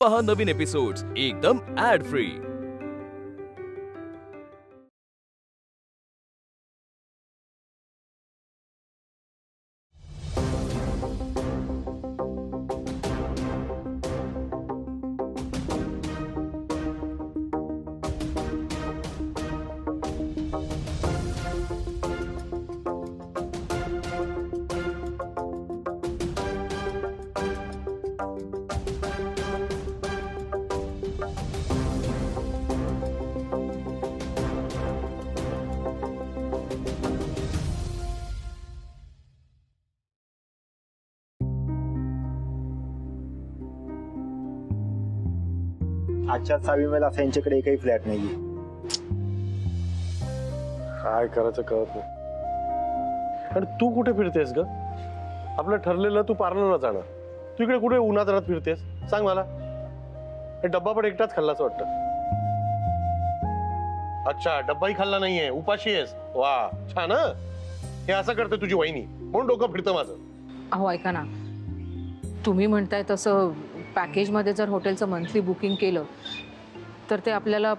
पहा नवीन एपिसोड्स एकदम add free. आजच्या 6वी मेला यांच्याकडे एकही फ्लॅट नाहीये. काय करायचं कळत नाही. आणि तू कुठे फिरतेस ग? आपलं ठरलेलं तू पार्लरला जाणार, तू इकडे कुठे उन्हात रात फिरतेस सांग मला. हे डब्बा पण एकटाच खाल्लाच वाटतं. अच्छा, डब्बाही खाल्ला नाहीये, उपाशी आहेस. वा छान. हे असं करते तुझी वहिनी म्हणून डोकं फिरतं माझं. अहो ऐका ना, तुम्ही म्हणताय तसं पॅकेजमध्ये जर हॉटेलचं मंथली बुकिंग केलं तर ते आपल्याला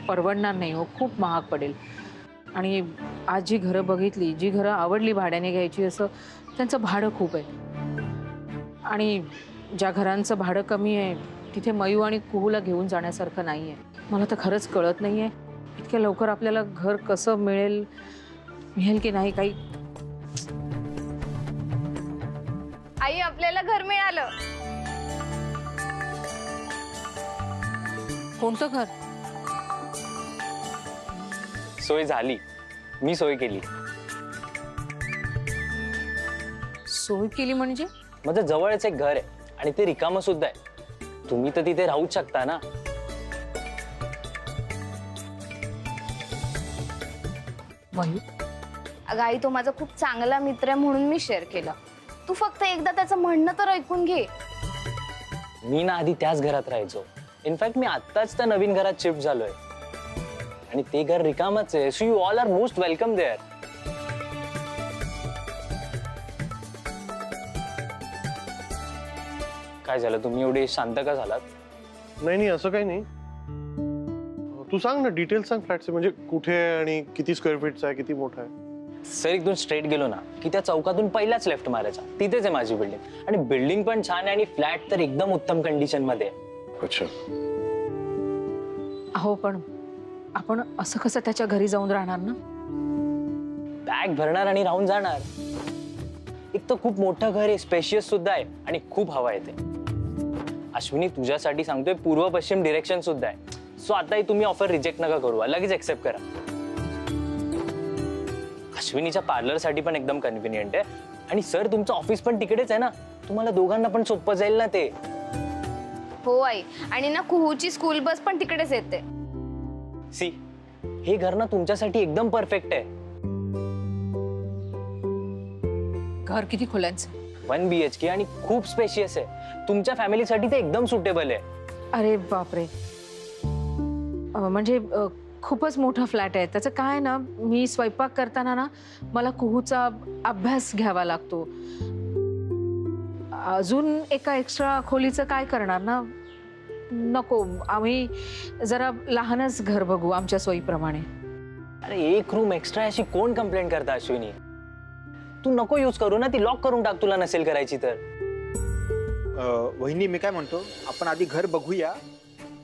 परवडणार नाही हो, खूप महाग पडेल. आणि आज जी घरं बघितली, जी घरं आवडली भाड्याने घ्यायची, असं त्यांचं भाडं खूप आहे. आणि ज्या घरांचं भाडं कमी आहे तिथे मयू आणि कुहूला घेऊन जाण्यासारखं नाही आहे. मला तर खरंच कळत नाही आहे इतक्या लवकर आपल्याला घर कसं मिळेल की नाही. काही आई, आपल्याला घर मिळालं. कोणतं घर? सोय झाली, मी सोय केली. सोय केली म्हणजे? माझं जवळच एक घर आहे आणि ते रिकामं सुद्धा आहे. तुम्ही तर तिथे राहूच शकता ना. मयू, अगं आई, तो माझा खूप चांगला मित्र आहे म्हणून मी शेअर केलं. तू फक्त एकदा त्याचं म्हणणं तर ऐकून घे. मी ना आधी त्याच घरात राहायचो. इनफॅक्ट मी आत्ताच त्या नवीन घरात शिफ्ट झालोय आणि ते घर रिकामच आहे. So you all are most welcome there. काय झालं, तुम्ही एवढे शांत का झालात? नाही असं काही नाही. तू सांग ना, डिटेल्स सांग फ्लॅटचे. म्हणजे कुठे आहे आणि किती स्क्वेअर फीटचा आहे, किती मोठा आहे? सर, इथून स्ट्रेट गेलो ना की त्या चौकातून पहिलाच लेफ्ट मारायचा, तिथेच आहे माझी बिल्डिंग. आणि बिल्डिंग पण छान आहे आणि फ्लॅट तर एकदम उत्तम कंडिशन मध्ये आहे. अच्छा. अहो पण आपण असं कसं त्याच्या घरी जाऊन राहणार ना? बॅग भरणार आणि राहून जाणार. एक तर खूप मोठं घर आहे, स्पेशियस सुद्धा आहे आणि खूप हवा येते. अश्विनी, तुझ्यासाठी सांगतोय, पूर्व पश्चिम डिरेक्शन सुद्धा आहे. सो आताही तुम्ही ऑफर रिजेक्ट नका करू, लगेच एक्सेप्ट करा. अश्विनीच्या पार्लरसाठी पण एकदम कन्व्हिनियंट आहे. आणि सर, तुमचं ऑफिस पण तिकडेच आहे ना, तुम्हाला दोघांना पण सोपं जाईल ना ते. हो आई, आणि ना कुहूची स्कूल बस पण तिकडेच येते. सी, हे घर ना तुमच्यासाठी एकदम परफेक्ट आहे. घर किती खोल्यांचं? 1 BHK आणि खूप स्पेशियस आहे. तुमच्या फॅमिलीसाठी ते एकदम सुटेबल आहे. अरे बापरे, म्हणजे खूपच मोठा फ्लॅट आहे. त्याचं काय ना, मी स्वयंपाक करताना ना मला कुहूचा अभ्यास घ्यावा लागतो. अजून एका एक्स्ट्रा खोलीचं काय करणार ना. नको, आम्ही जरा लहानच घर बघू आमच्या सोयीप्रमाणे. अरे, एक रूम एक्स्ट्रा अशी कोण कंप्लेंट करता अश्विनी? तू नको यूज करू ना, ती लॉक करून टाक, तुला नसेल करायची तर. वहिनी, मी काय म्हणतो, आपण आधी घर बघूया,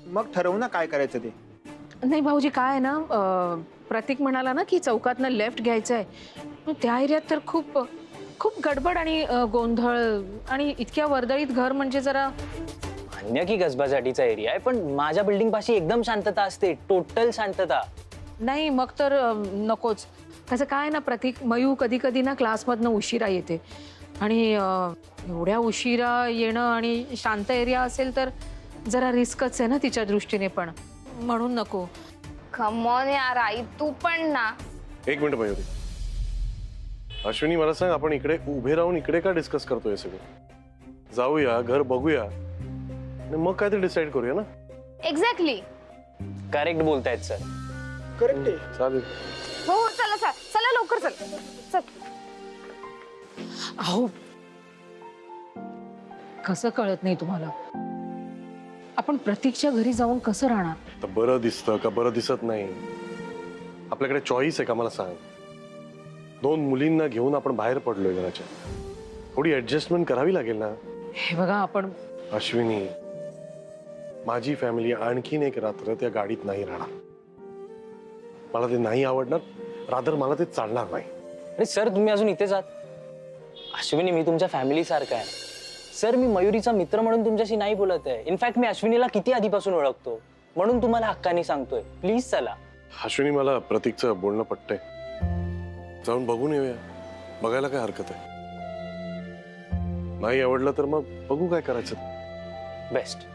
मग ठरवू ना काय करायचं ते. नाही भाऊजी, काय आहे ना, प्रतीक म्हणाला ना की चौकातनं लेफ्ट घ्यायचं आहे. त्या एरियात तर खूप खूप गडबड आणि गोंधळ, आणि इतक्या वर्दळीत घर म्हणजे जरा. मान्य की गजबाजाटीचा एरिया आहे, पण माझ्या बिल्डिंग पाशी एकदम शांतता असते, टोटल शांतता. नाही, मग तर नकोच. त्याचं काय ना प्रतीक, मयू कधी कधी ना क्लासमधनं उशिरा येते आणि एवढ्या उशिरा येणं आणि शांत एरिया असेल तर जरा रिस्कच आहे ना तिच्या दृष्टीने पण, म्हणून नको. कम ऑन यार आई, तू पण ना. एक मिनिट मयुरी. अश्विनी, मला सांग, आपण इकडे उभे राहून इकडे का डिस्कस करतोय सगळं? जाऊया, घर बघूया आणि मग काय ते डिसाइड करूया ना. एक्झॅक्टली. करेक्ट बोलतायत सर. करेक्ट आहे. चालेल. हो हो, चला चला चला, लवकर चल चल. अहो, कसं कळत नाही तुम्हाला? आपण प्रतीकच्या घरी जाऊन कसं राहणार? तर बरं दिसतं का बरं दिसत नाही? आपल्याकडे चॉईस आहे का मला सांग? 2 मुलींना घेऊन आपण बाहेर पडलोय घराच्या. थोडी ऍडजस्टमेंट करावी लागेल ना. हे बघा, आपण अश्विनी, माझी फॅमिली आणखीन एक रात्र त्या गाडीत नाही राहणार. मला ते नाही आवडणार, रादर मला ते चालणार नाही. अरे सर, तुम्ही अजून इथेच आहात? अश्विनी, मी तुमच्या फॅमिली सारखा आहे सर. मी मयुरीचा मित्र म्हणून तुमच्याशी नाही बोलत आहे. इनफॅक्ट मी अश्विनीला किती आधीपासून ओळखतो, म्हणून तुम्हाला हक्कानी सांगतोय. प्लीज चला. अश्विनी, मला प्रतीकचं बोलणं पटतंय. जाऊन बघून येऊया. बघायला काय हरकत आहे? नाही आवडलं तर मग बघू काय करायचं. बेस्ट.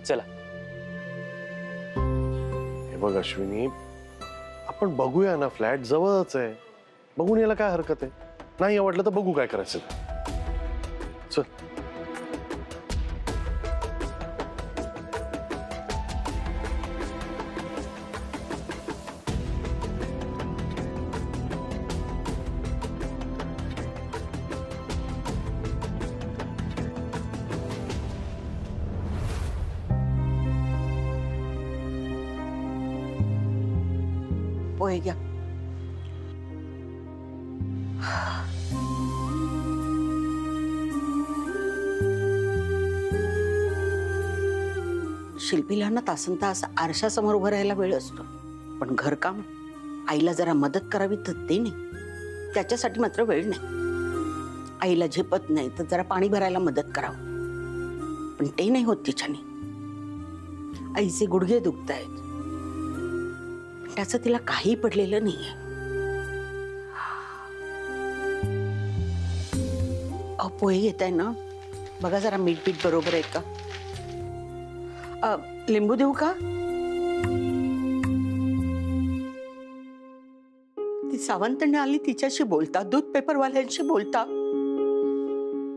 चला. हे बघ अश्विनी, आपण बघूया ना, फ्लॅट जवळच आहे. बघून यायला काय हरकत आहे? नाही आवडलं तर बघू काय करायचं. चल. पोहे घ्या. शिल्पीला ना तासन तास आरशासमोर उभं राहायला वेळ असतो, पण घरकाम आईला जरा मदत करावी तर ते नाही. त्याच्यासाठी मात्र वेळ नाही. आईला झेपत नाही तर जरा पाणी भरायला मदत करावं, पण ते नाही होत तिच्याने. आईचे गुडघे दुखतायत, त्याचं तिला काही पडलेलं नाहीये. पोहे येत आहे ना, बघा जरा मीठ पीठ बरोबर आहे का. लिंबू देऊ का? ती सावंतने आली तिच्याशी बोलता, दूध पेपरवाल्यांशी बोलता.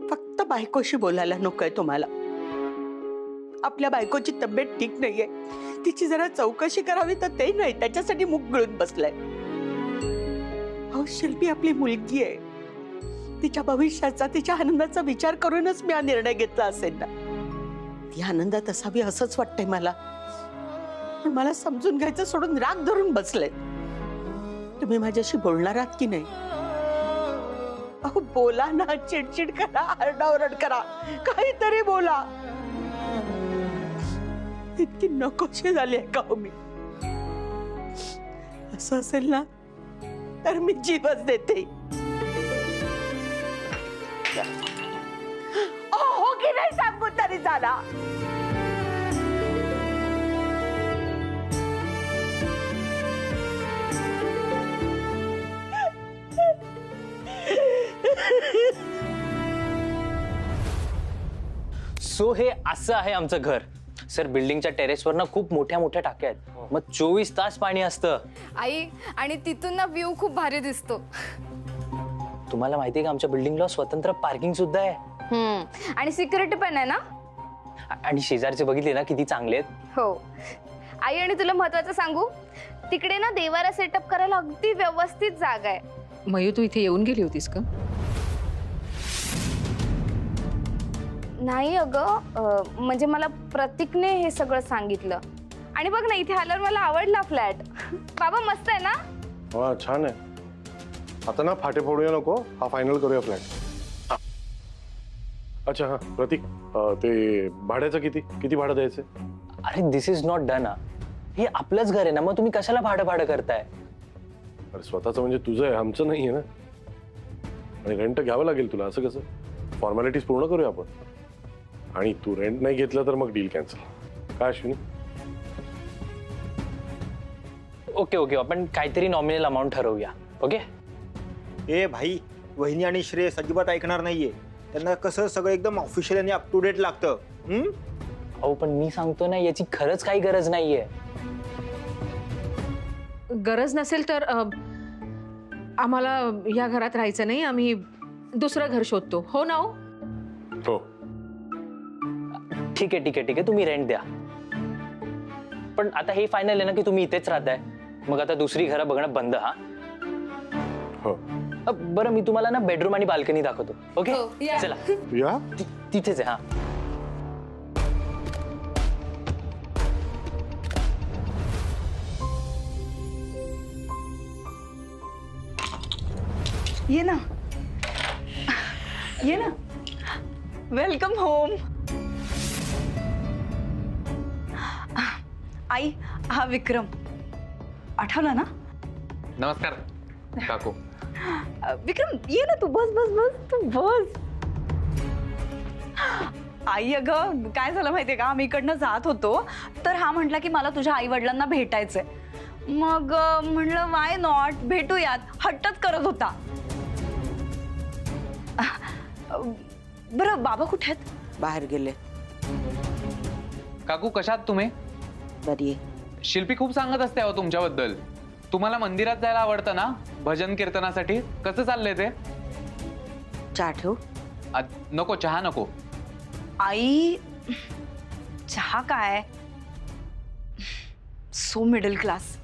फक्त बायकोशी बोलायला नकोय तुम्हाला. आपल्या बायकोची तब्येत ठीक नाहीये, तिची जरा चौकशी करावी तर ते नाही, त्याच्यासाठी मुख गळून बसलाय. अहो शिल्पी आपली मुलगी आहे. तिच्या भविष्याचा, तिच्या आनंदाचा विचार करूनच मी हा निर्णय घेतला असेल ना. ती आनंदात असावी असंच वाटतंय मला, पण मला समजून घ्यायचं सोडून राग धरून बसले. तुम्ही माझ्याशी बोलणार आहात की नाही? अहो बोला ना, चिडचिड करा, आरडाओरड करा, काहीतरी बोला. इतकी नकोशी झाली आहे का हो मी? असं असेल ना तर मी जीवच देते. हो की नाही सांगू तरी झाला. सो हे असं आहे आमचं घर. सर, बिल्डिंगच्या टेरेसवर ना खूप मोठ्या मोठ्या टाक्या आहेत. मग 24 तास पाणी असतं. आई, आणि तिथून ना व्ह्यू खूप भारी दिसतो. तुम्हाला माहिती आहे का, आमच्या बिल्डिंगला स्वतंत्र पार्किंग सुद्धा आहे. आणि सिक्युरिटी पण आहे ना. आणि शेजारचे बघितले ना किती चांगले आहेत. हो आई, आणि तुला महत्वाचं सांगू, तिकडे ना देवारा सेटअप करायला अगदी व्यवस्थित जागा आहे. मयू, तू इथे येऊन गेली होतीस का? नाही अगं, म्हणजे मला प्रतीकने हे सगळं सांगितलं. आणि बघ ना, इथे आल्यावर मला आवडला फ्लॅट. बाबा मस्त आहे ना? वा, छान आहे. आता ना फाटे फोडूया नको, हा फायनल करूया फ्लॅट. अच्छा हा प्रतीक, ते भाड्याचं किती भाडं द्यायचं? अरे दिस इज नॉट डन. हे आपलंच घर आहे ना, मग तुम्ही कशाला भाडं करताय? अरे स्वतःचं म्हणजे तुझं आहे, आमचं नाही आहे ना. आणि रेंट घ्यावं लागेल तुला. असं कसं? फॉर्मॅलिटीज पूर्ण करूया आपण. आणि तू रेंट नाही घेतलं तर मग डील कॅन्सल. काय अश्विनी? ओके ओके, आपण काहीतरी नॉमिनल अमाऊंट ठरवूया. ओके. ए भाई, वहिनी आणि श्रेयस अजिबात ऐकणार नाहीये. त्यांना कसं सगळं एकदम ऑफिशियल आणि अप टू डेट लागतं. अहो पण मी सांगतो ना, याची खरंच काही गरज नाहीये. गरज नसेल तर आम्हाला या घरात राहायचं नाही. आम्ही दुसरं घर शोधतो. हो ना? हो. ठीक आहे, तुम्ही रेंट द्या. पण आता हे फायनल आहे ना की तुम्ही इथेच राहताय. मग आता दुसरी घरं बघणं बंद. हा हो. बरं, मी तुम्हाला ना बेडरूम आणि बाल्कनी दाखवतो. ओके, चला. या तिथेच आहे. हा ये ना, ये ना. Welcome home. आई, हा विक्रम. आठवला ना? नमस्कार काकू. विक्रम ये ना, तू बस बस बस, तू बस. आई अगं काय झालं माहितीये का, आम्ही इकडनं जात होतो तर हा म्हटला की मला तुझ्या आई वडिलांना भेटायचंय. मग म्हणलं वाय नॉट, भेटूयात. हट्टच करत होता. बरं बाबा कुठे आहेत? बाहेर गेले. काकू कशात तुम्ही? बरी शिल्पी खूप सांगत असते हो तुमच्याबद्दल. तुम्हाला मंदिरात जायला आवडतं ना, भजन कीर्तनासाठी. कसं चाललंय ते? चहा ठेव. नको, चहा नको. आई चहा काय, सो मिडल क्लास.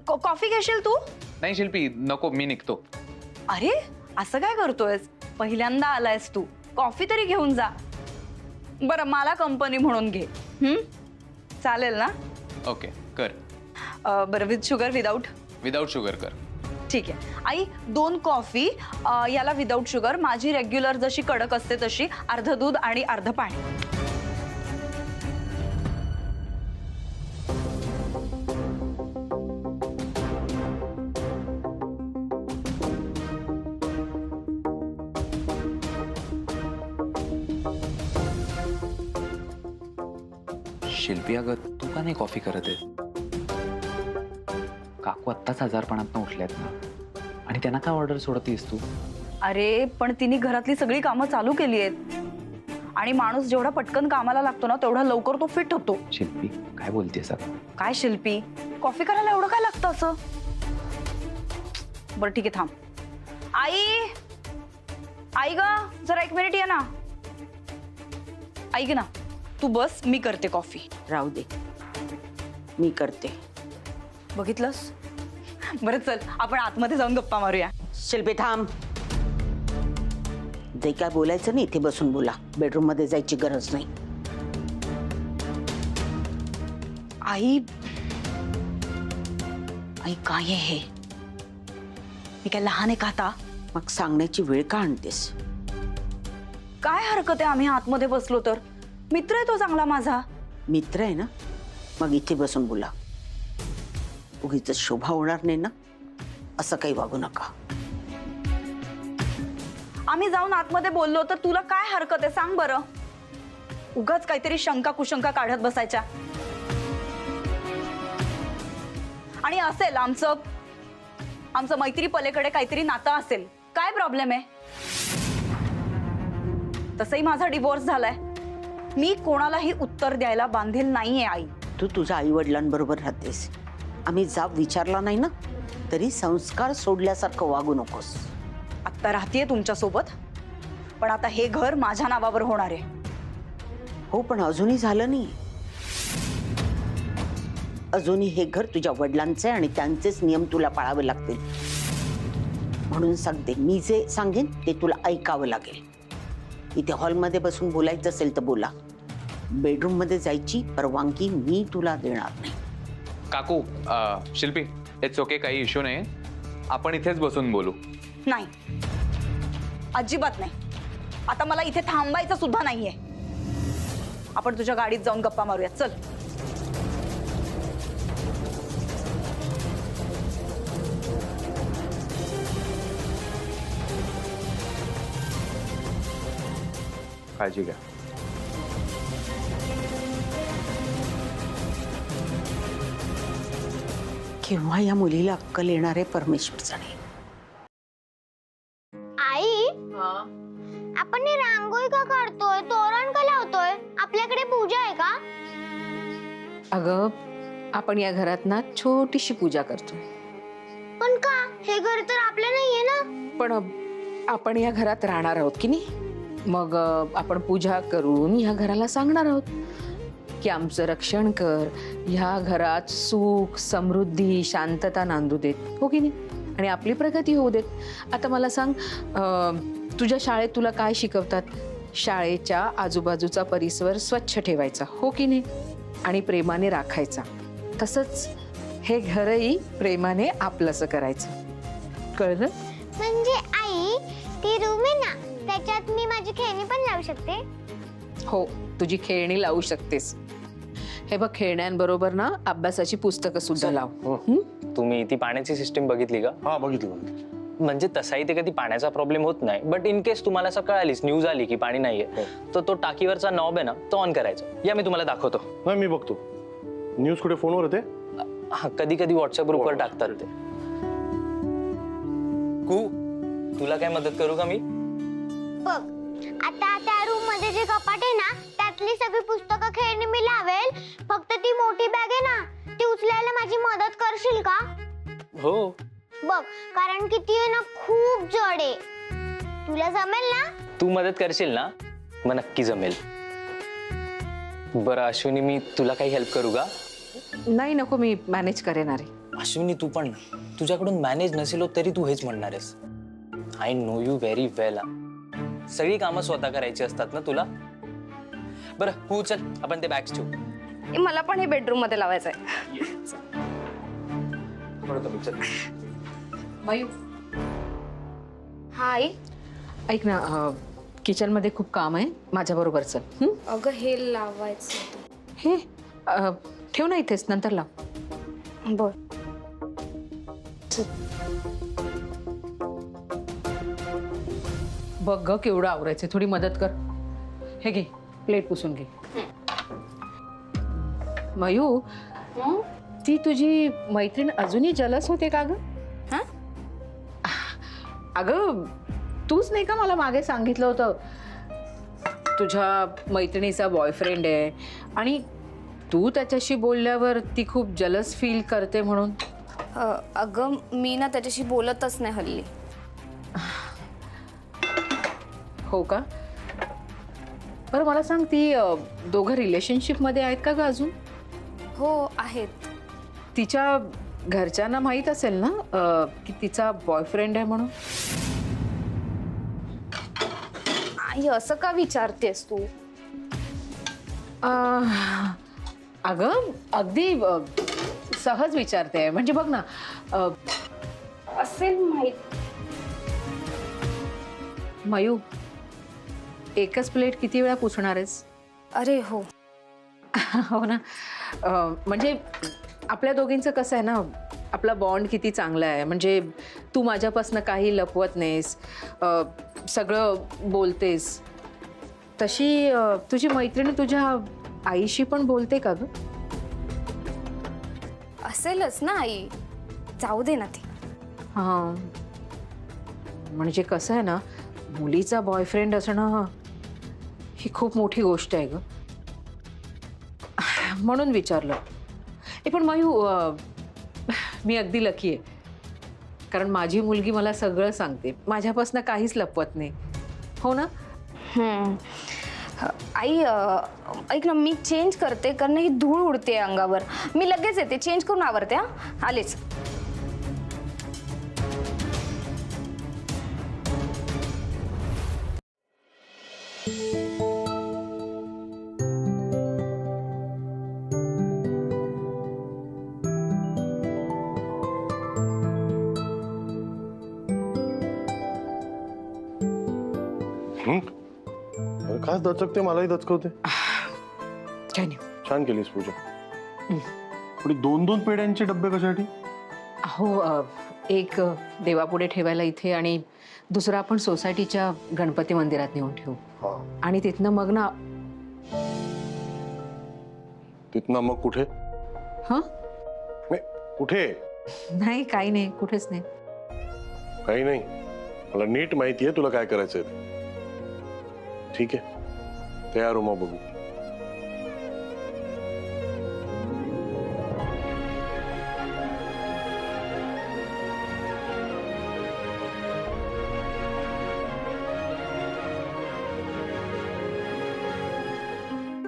कॉफी घेशील तू? नाही शिल्पी नको, मी निघतो. अरे असं काय करतोयस, पहिल्यांदा आलायस तू, कॉफी तरी घेऊन जा. बरं मला कंपनी म्हणून घे. चालेल ना? ओके कर. बरं with sugar without? Without sugar कर. ठीक आहे. आई 2 कॉफी, याला विदाऊट शुगर. माझी रेग्युलर जशी कडक असते तशी, अर्ध दूध आणि अर्ध पाणी. शिल्पी अगं तू का नाही कॉफी करत आहे? काकू आत्ताच आजारपणातनं उठल्यात ना, आणि त्यांना काय ऑर्डर सोडतीस तू? अरे पण तिने घरातली सगळी कामं चालू केली आहेत आणि माणूस जेवढा पटकन कामाला लागतो ना तेवढा लवकर तो फिट होतो. शिल्पी काय बोलतेस अगं? काय शिल्पी, कॉफी करायला एवढं काय लागतं असं? बरं ठीक आहे थांब. आई, आई ग जरा 1 मिनिट ये ना. ऐक ना, तू बस, मी करते कॉफी. राहू दे, मी करते. बघितलंस? बरं चल आपण आतमध्ये जाऊन गप्पा मारूया. शिल्पी थांब. जे काय बोलायचं नाही इथे बसून बोला, बेडरूम मध्ये जायची गरज नाही. आई, आई काय आहे हे? मी काय लहान आहे का आता? मग सांगण्याची वेळ का आणतेस? काय हरकत आहे आम्ही आतमध्ये बसलो तर? मित्र आहे तो चांगला माझा. मित्र आहे ना, मग इथे बसून बोला. उगीच शोभा होणार नाही ना, असं काही वागू नका. आम्ही जाऊन आतमध्ये बोललो तर तुला काय हरकत आहे सांग बरं? उगाच काहीतरी शंका कुशंका काढत बसायच्या. आणि असेल आमचं मैत्री पलीकडे काहीतरी नातं असेल, काय प्रॉब्लेम आहे? तसंही माझा डिवोर्स झालाय. मी कोणालाही उत्तर द्यायला बांधील नाहीये आई. तू तुझ्या आई वडिलांबरोबर राहतेस. आम्ही जाब विचारला नाही ना तरी संस्कार सोडल्यासारखं वागू नकोस. आत्ता राहतेय तुमच्या सोबत, पण आता हे घर माझ्या नावावर होणार आहे. हो पण अजूनही झालं नाही. अजूनही हे घर तुझ्या वडिलांचे आणि त्यांचेच नियम तुला पाळावे लागतील. म्हणून सांगते, मी जे सांगेन ते तुला ऐकावं लागेल. इथे हॉलमध्ये बसून बोलायचं असेल तर बोला. बेडरूम मध्ये जायची परवानगी मी तुला देणार नाही. काकू शिल्पी इट्स ओके, काही इश्यू नाही. आपण इथेच बसून बोलू. नाही, अजिबात नाही. आता मला इथे थांबायचं सुद्धा नाहीये. आपण तुझ्या गाडीत जाऊन गप्पा मारूया. चल. काळजी घ्या. केव्हा या मुलीला अक्कल येणार आहे परमेश्वर जाणे. आई, आपण ही रांगोळी का काढतोय, तोरण का लावतोय? आपल्याकडे पूजा आहे का? अगं आपण या घरात ना छोटीशी पूजा करतो. पण का? हे घर तर आपलं नाहीये ना. पण आपण या घरात राहणार आहोत की नाही, मग आपण पूजा करून ह्या घराला सांगणार आहोत की आमचं रक्षण कर, ह्या घरात सुख समृद्धी शांतता नांदू देत, हो की नाही, आणि आपली प्रगती होऊ देत. आता मला सांग, तुझ्या शाळेत तुला काय शिकवतात? शाळेच्या आजूबाजूचा परिसर स्वच्छ ठेवायचा, हो की नाही, आणि प्रेमाने राखायचा. तसंच हे घरही प्रेमाने आपलंसं करायचं. कळलं? म्हणजे आई ती रूम आहे ना त्याच्यात मी माझी खेळणी पण लावू शकते. हो, तुझी खेळणी लावू शकतेस. हे बघ, खेळण्यांबरोबर ना अभ्यासाची पुस्तकं सुद्धा लाव. तुम्ही ती पाण्याची सिस्टीम बघितली का? हा बघितली. म्हणजे तसाही ते कधी पाण्याचा प्रॉब्लेम होत नाही, बट इन केस तुम्हाला असं कळालीच न्यूज आली की पाणी नाहीये, तर तो टाकीवरचा नॉब आहे ना तो ऑन करायचा. या मी तुम्हाला दाखवतो. नाही मी बघतो. न्यूज कुठे फोनवर येते? हा, कधी कधी व्हॉट्सअप ग्रुपवर टाकतात ते. तुला काय मदत करू का मी? बघ आता त्या रूम मध्ये जे कपाट आहे ना त्यातली सगळी पुस्तकं खेळणी मी लावेल. फक्त ती मोठी बॅग आहे ना ती उचलायला माझी मदत करशील का? हो. बघ कारण की ती आहे ना खूप जड आहे. तुला जमेल ना? तू मदत करशील ना? मग नक्की जमेल. बरं अश्विनी, मी तुला काही हेल्प करू का? नाही नको, मी मॅनेज करेन. अरे अश्विनी, तू पण तुझ्याकडून मॅनेज नसेल तरी तू हेच म्हणणार आहेस. आय नो यू व्हेरी वेल. सगळी कामं स्वतः करायची असतात ना तुला. बरं चल आपण ते बॅग्स ठेवू. मला पण हे बेडरूम मध्ये लावायचं आहे. मयू, हा आई. ऐक ना, किचन मध्ये खूप काम आहे, माझ्या बरोबर चल. अगं हे लावायचं. हे ठेव ना इथेच, नंतर लाव. बर. बघ ग केवढं आवरायचं, थोडी मदत कर. हे घे, प्लेट पुसून घे. मयू, ती तुझी मैत्रीण अजूनही जलस होते का ग? अगं तूच नाही का मला मागे सांगितलं होतं तुझ्या मैत्रिणीचा बॉयफ्रेंड आहे आणि तू त्याच्याशी बोलल्यावर ती खूप जलस फील करते म्हणून? अगं मी ना त्याच्याशी बोलतच नाही हल्ली. हो का? बरं मला सांग, ती दोघं रिलेशनशिप मध्ये आहेत का ग अजून? हो आहेत. तिच्या घरच्यांना माहित असेल ना की तिचा बॉयफ्रेंड आहे म्हणून? आई असं का विचारतेस तू? अगं अगदी सहज विचारते. म्हणजे बघ ना, असेल माहित. मयू, एकच प्लेट किती वेळा पुसणार आहेस? अरे हो. हो ना. म्हणजे आपल्या दोघींचं कसं आहे ना, आपला बॉन्ड किती चांगला आहे. म्हणजे तू माझ्यापासून काही लपवत नाहीस, सगळं बोलतेस. तशी तुझी मैत्रीण तुझ्या आईशी पण बोलते का ग? असेलच ना आई, जाऊ दे ना ती. हां, म्हणजे कसं आहे ना, मुलीचा बॉयफ्रेंड असणं ही खूप मोठी गोष्ट आहे ग, म्हणून विचारलं. पण मयू, मी अगदी लकी आहे, कारण माझी मुलगी मला सगळं सांगते, माझ्यापासून काहीच लपवत नाही. हो ना? आई ऐक ना, मी चेंज करते कारण ही धूळ उडते अंगावर. मी लगेच येते, चेंज करून आवरते. आलेच. काय दचकते, मलाही दचकवते. काय नाही. छान केलीस पूजा. पुढे 2-2 पेड्यांचे डब्बे कशासाठी? हो, एक देवापुढे ठेवायला इथे आणि दुसरा आपण सोसायटीच्या गणपती मंदिरात नेऊन ठेवू. आणि तिथनं मग ना. तिथनं मग कुठे? हा, कुठे? नाही काही नाही, कुठेच नाही. काही नाही. मला नीट माहिती आहे तुला काय करायचंय ते. ठीक आहे, तयार हो, मग बघू.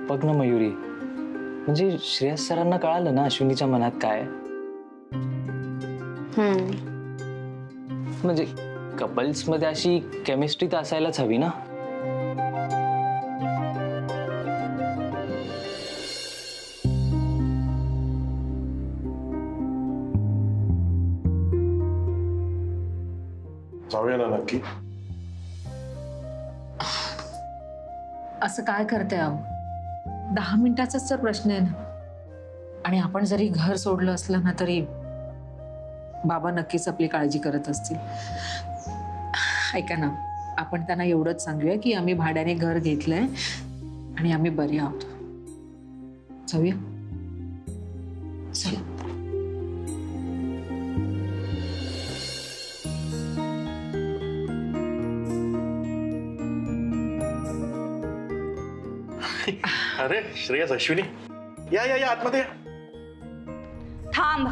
बघ ना मयुरी, म्हणजे श्रेयस सरांना कळालं ना अश्विनीच्या मनात काय. म्हणजे कपल्स मध्ये अशी केमिस्ट्री तर असायलाच हवी ना. जाऊया ना नक्की. असं काय करते अहो, 10 मिनिटाचाच तर प्रश्न आहे ना. आणि आपण जरी घर सोडलं असलं ना तरी बाबा नक्कीच आपली काळजी करत असतील. ऐका ना, आपण त्यांना एवढंच सांगूया की आम्ही भाड्याने घर घेतलंय आणि आम्ही बरे आहोत. जाऊया. चला. अरे श्रेयस, अश्विनी, या या या आतमध्ये या. थांब.